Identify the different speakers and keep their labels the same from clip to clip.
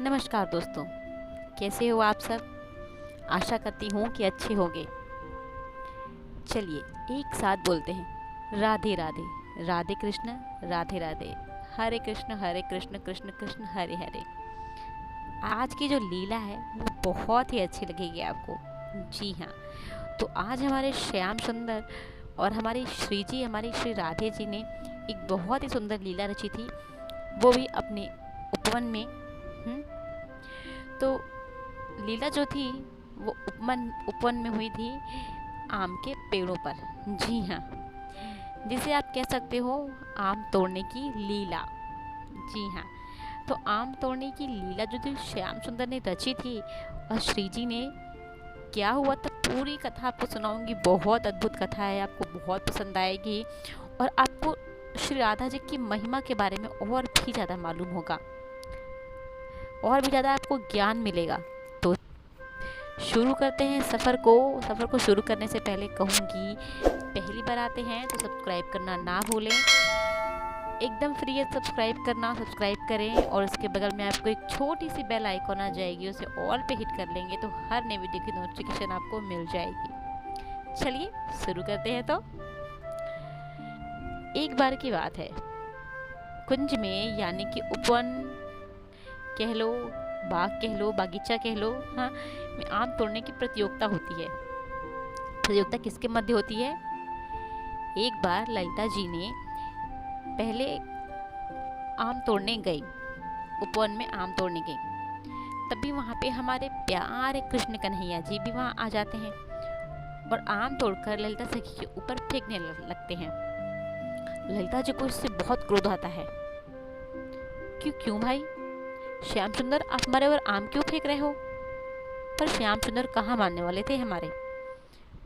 Speaker 1: नमस्कार दोस्तों, कैसे हो आप सब। आशा करती हूँ कि अच्छे होंगे। चलिए एक साथ बोलते हैं, राधे राधे। राधे कृष्ण राधे राधे। हरे कृष्ण कृष्ण कृष्ण हरे हरे। आज की जो लीला है वो बहुत ही अच्छी लगेगी आपको। जी हाँ, तो आज हमारे श्याम सुंदर और हमारी श्री जी, हमारी श्री राधे जी ने एक बहुत ही सुंदर लीला रची थी, वो भी अपने उपवन में। तो लीला जो थी वो उपवन में हुई थी, आम के पेड़ों पर। जी हाँ, जिसे आप कह सकते हो आम तोड़ने की लीला। जी हाँ, तो आम तोड़ने की लीला जो थी श्याम सुंदर ने रची थी और श्री जी ने, क्या हुआ था पूरी कथा आपको सुनाऊंगी। बहुत अद्भुत कथा है, आपको बहुत पसंद आएगी और आपको श्री राधा जी की महिमा के बारे में और भी ज़्यादा मालूम होगा और भी ज़्यादा आपको ज्ञान मिलेगा। तो शुरू करते हैं सफ़र को शुरू करने से पहले कहूँगी, पहली बार आते हैं तो सब्सक्राइब करना ना भूलें। एकदम फ्री है सब्सक्राइब करना, सब्सक्राइब करें और उसके बगल में आपको एक छोटी सी बेल आइकॉन आ जाएगी, उसे ऑल पे हिट कर लेंगे तो हर नई वीडियो की नोटिफिकेशन आपको मिल जाएगी। चलिए शुरू करते हैं। तो एक बार की बात है, कुंज में यानी कि उपवन कह लो, बाग कह लो, बागीचा कह लो, हाँ, में आम तोड़ने की प्रतियोगिता होती है। प्रतियोगिता किसके मध्य होती है? एक बार ललिता जी ने पहले आम तोड़ने गई, उपवन में आम तोड़ने गई। तभी वहाँ पे हमारे प्यारे कृष्ण कन्हैया जी भी वहाँ आ जाते हैं और आम तोड़कर ललिता सखी के ऊपर फेंकने लगते हैं। ललिता जी को इससे बहुत क्रोध आता है। क्यों भाई, श्याम सुंदर आप हमारे ऊपर आम क्यों फेंक रहे हो? पर श्याम सुंदर कहाँ मानने वाले थे हमारे।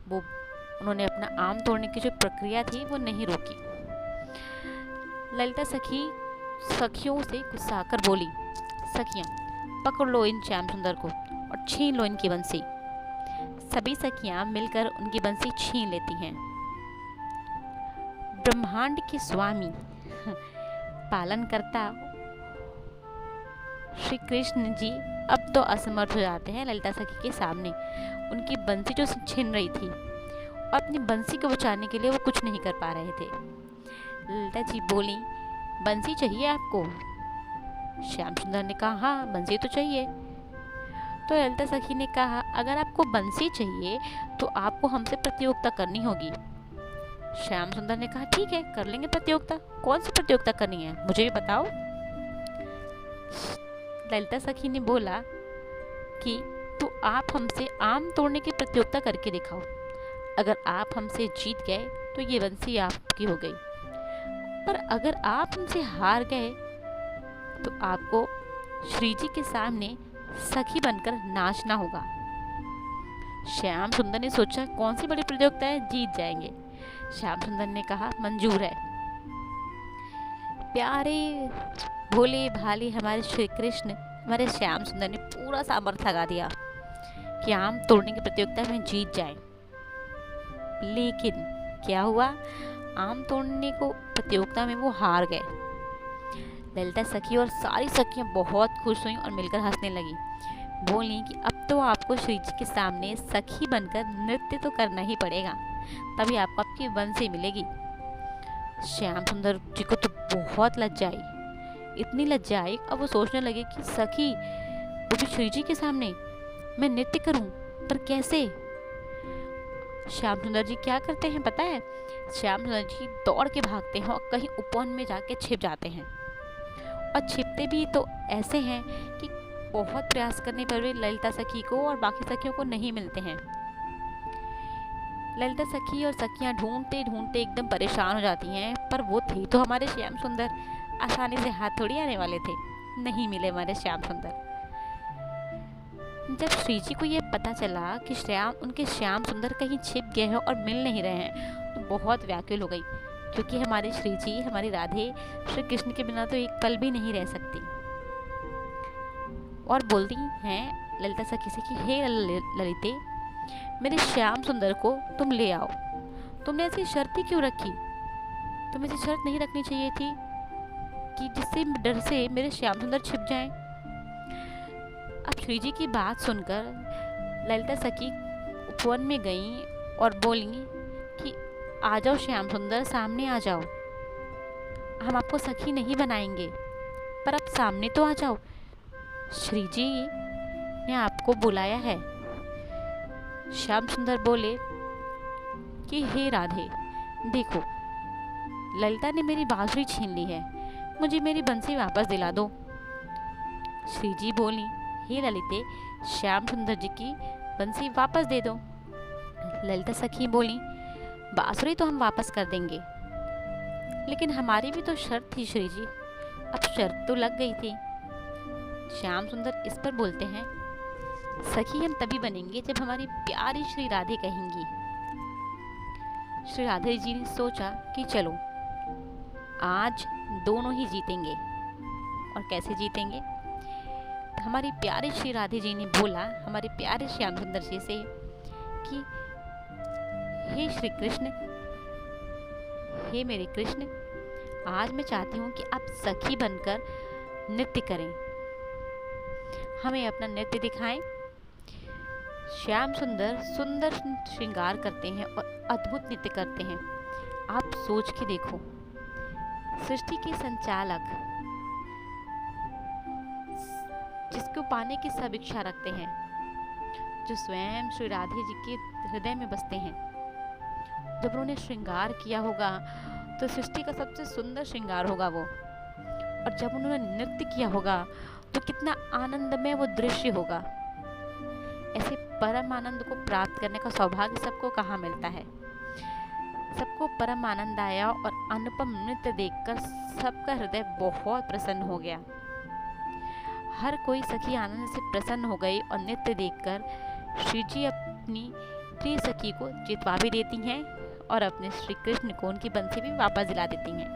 Speaker 1: वो उन्होंने अपना आम तोड़ने की जो प्रक्रिया थी वो नहीं रोकी। ललिता सखियों से गुस्सा कर बोली, सखियां पकड़ लो इन श्याम सुंदर को और छीन लो इनकी बंसी। सभी सखियां मिलकर उनकी बंसी छीन लेती हैं। ब्रह्मांड के स्वामी पालनकर्ता श्री कृष्ण जी अब तो असमर्थ हो जाते हैं ललिता सखी के सामने। उनकी बंसी जो छीन रही थी और अपनी बंसी को बचाने के लिए वो कुछ नहीं कर पा रहे थे। ललिता जी बोली, बंसी चाहिए आपको? श्याम सुंदर ने कहा, हाँ बंसी तो चाहिए। तो ललिता सखी ने कहा, अगर आपको बंसी चाहिए तो आपको हमसे प्रतियोगिता करनी होगी। श्याम सुंदर ने कहा, ठीक है कर लेंगे प्रतियोगिता। कौन सी प्रतियोगिता करनी है मुझे भी बताओ। ललिता सखी ने बोला कि तो आप हमसे आम तोड़ने की प्रतियोगिता करके दिखाओ। अगर आप हमसे जीत गए तो ये बंसी आपकी हो गई, पर अगर आप हमसे हार गए तो आपको श्री जी के सामने सखी बनकर नाचना होगा। श्याम सुंदर ने सोचा कौन सी बड़ी प्रतियोगिता है, जीत जाएंगे। श्याम सुंदर ने कहा, मंजूर है। प्यारे भोले भाले हमारे श्री कृष्ण, हमारे श्याम सुंदर ने पूरा सामर्थ्य लगा दिया कि आम तोड़ने की प्रतियोगिता में जीत जाए। लेकिन क्या हुआ, आम तोड़ने को प्रतियोगिता में वो हार गए। ललिता सखी और सारी सखियां बहुत खुश हुई और मिलकर हंसने लगी। बोली कि अब तो आपको श्री जी के सामने सखी बनकर नृत्य तो करना ही पड़ेगा, तभी आपको आपकी बंसी मिलेगी। श्याम सुंदर जी को तो बहुत लज्जा आई, इतनी लज्जा आई, अब वो सोचने लगे कि सखी, वो भी श्री जी के सामने मैं नृत्य करूं, पर कैसे? श्याम सुंदर जी क्या करते हैं पता है? श्याम सुंदर जी दौड़ के भागते हैं और कहीं उपवन में जाके छिप जाते हैं। और छिपते भी तो ऐसे हैं कि बहुत प्रयास करने पर भी ललिता सखी को और बाकी सखियों को नहीं मिलते हैं। ललिता सखी और सखियां ढूंढते ढूंढते एकदम परेशान हो जाती हैं, पर वो थे तो हमारे श्याम सुंदर, आसानी से हाथ थोड़ी आने वाले थे। नहीं मिले हमारे श्याम सुंदर। जब श्री जी को ये पता चला कि उनके श्याम सुंदर कहीं छिप गए हैं और मिल नहीं रहे हैं, तो बहुत व्याकुल हो गई, क्योंकि हमारी श्री जी, हमारी राधे श्री कृष्ण के बिना तो एक पल भी नहीं रह सकती। और बोलती हैं ललिता सखी से कि हे ललिते, मेरे श्याम सुंदर को तुम ले आओ। तुमने ऐसी शर्त ही क्यों रखी? तुम्हें ऐसी शर्त नहीं रखनी चाहिए थी कि जिससे डर से मेरे श्याम सुंदर छिप जाएं। अब श्री जी की बात सुनकर ललिता सखी उपवन में गई और बोली कि आ जाओ श्याम सुंदर, सामने आ जाओ, हम आपको सखी नहीं बनाएंगे, पर अब सामने तो आ जाओ, श्री जी ने आपको बुलाया है। श्याम सुंदर बोले कि हे राधे, देखो ललिता ने मेरी बांसुरी छीन ली है, मुझे मेरी बंसी वापस दिला दो। श्री जी बोली, हे ललिते, श्याम सुंदर जी की बंसी वापस दे दो। ललिता सखी बोली, बांसुरी तो हम वापस कर देंगे, लेकिन हमारी भी तो शर्त थी श्री जी, अब शर्त तो लग गई थी। श्याम सुंदर इस पर बोलते हैं, सखी हम तभी बनेंगे जब हमारी प्यारी श्री राधे कहेंगी। श्री राधे जी ने सोचा कि चलो आज दोनों ही जीतेंगे। और कैसे जीतेंगे? हमारी प्यारी श्री राधे जी ने बोला हमारे प्यारे श्याम सुंदर जी से कि हे श्री कृष्ण, हे मेरे कृष्ण, आज मैं चाहती हूँ कि आप सखी बनकर नृत्य करें, हमें अपना नृत्य दिखाएं। श्याम सुंदर सुंदर श्रृंगार करते हैं और अद्भुत नृत्य करते हैं। आप सोच के देखो, सृष्टि के संचालक जिसको पाने की सब इच्छा रखते हैं, जो स्वयं श्री राधे जी के हृदय में बसते हैं, जब उन्होंने श्रृंगार किया होगा तो सृष्टि का सबसे सुंदर श्रृंगार होगा वो। और जब उन्होंने नृत्य किया होगा तो कितना आनंदमय वो दृश्य होगा। ऐसे परम आनंद को प्राप्त करने का सौभाग्य सबको कहाँ मिलता है। सबको परम आनंद आया और अनुपम नृत्य देखकर सबका हृदय बहुत प्रसन्न हो गया। हर कोई सखी आनंद से प्रसन्न हो गई और नृत्य देखकर श्री जी अपनी प्रिय सखी को जितवा भी देती हैं और अपने श्री कृष्ण को उनकी बंसी भी वापस दिला देती हैं।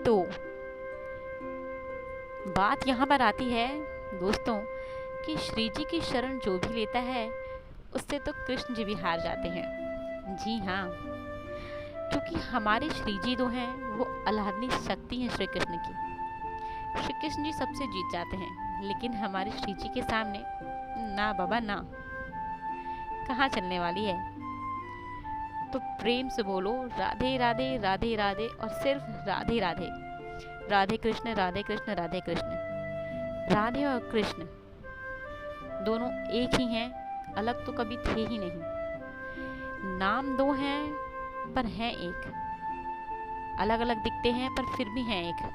Speaker 1: तो बात यहाँ पर आती है दोस्तों कि श्री जी की शरण जो भी लेता है उससे तो कृष्ण जी भी हार जाते हैं। जी हाँ, क्योंकि हमारे श्री जी जो हैं वो अलादनी शक्ति हैं श्री कृष्ण की। श्री कृष्ण जी सबसे जीत जाते हैं, लेकिन हमारे श्री जी के सामने ना बाबा ना, कहाँ चलने वाली है। तो प्रेम से बोलो राधे राधे राधे राधे, और सिर्फ राधे राधे। राधे कृष्ण राधे कृष्ण राधे कृष्ण। राधे और कृष्ण दोनों एक ही हैं, अलग तो कभी थे ही नहीं। नाम दो हैं पर हैं एक, अलग अलग दिखते हैं पर फिर भी हैं एक।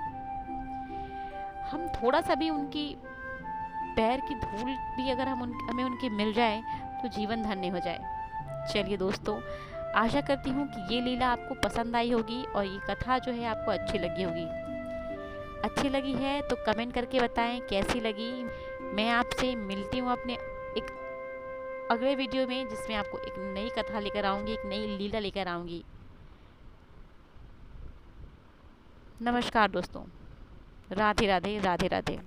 Speaker 1: हम थोड़ा सा भी उनकी पैर की धूल भी अगर हमें उनकी मिल जाए तो जीवन धन्य हो जाए। चलिए दोस्तों, आशा करती हूँ कि ये लीला आपको पसंद आई होगी और ये कथा जो है आपको अच्छी लगी होगी। अच्छी लगी है तो कमेंट करके बताएं कैसी लगी। मैं आपसे मिलती हूँ अपने एक अगले वीडियो में, जिसमें आपको एक नई कथा लेकर आऊँगी, एक नई लीला लेकर आऊँगी। नमस्कार दोस्तों, राधे राधे राधे राधे।